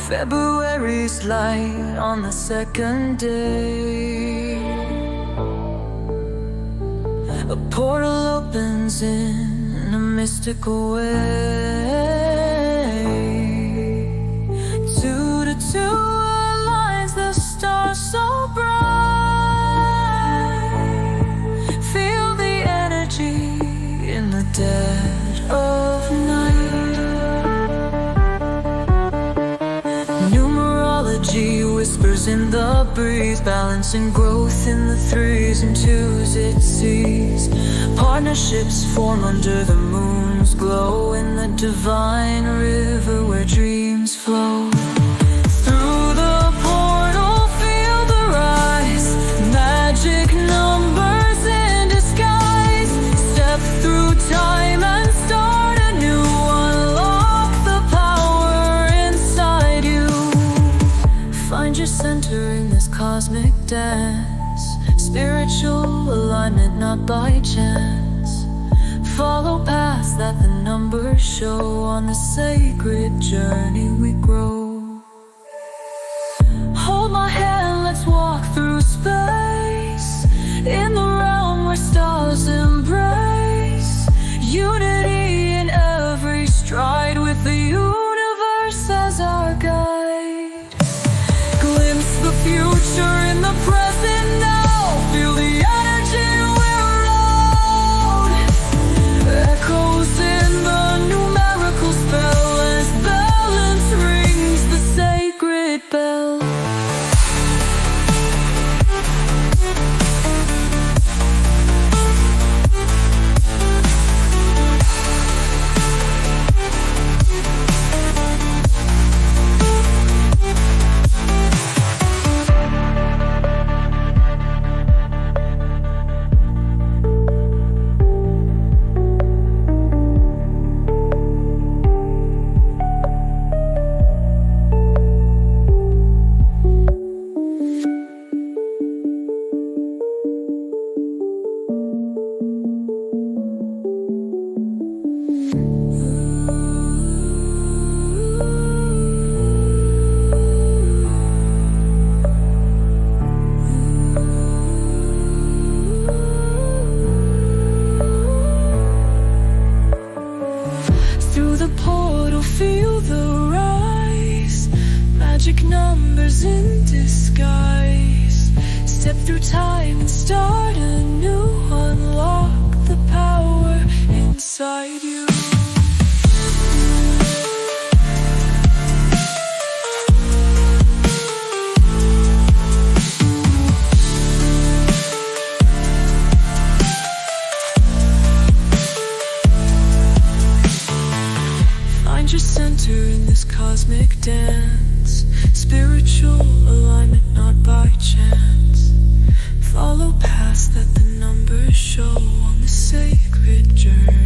February's light on the second day. A portal opens in a mystical way. Two to two aligns the stars so bright. Feel the energy in the dead of night. Numerology whispers in the breeze, balancing growth in the threes and twos it sees. Partnerships form under the moon's glow, in the divine river where dreams flow. Through the portal feel the rise, magic numbers in disguise. Step through time and start anew, unlock the power inside you. Find your center in this cosmic dance, spiritual alignment not by chance. Follow paths that the numbers show, on the sacred journey we grow. Hold my hand, let's walk through space, in the realm where stars embrace. Unity in every stride, with the universe as our guide. Glimpse the future in the present now. Feel the energy we're owed. Echoes in the numerical spell, as balance rings the sacred bell. Feel the rise, magic numbers in disguise. Step through time and start anew, unlock the power inside you. Find your center in this cosmic dance, spiritual alignment not by chance. Follow paths that the numbers show, on the sacred journey.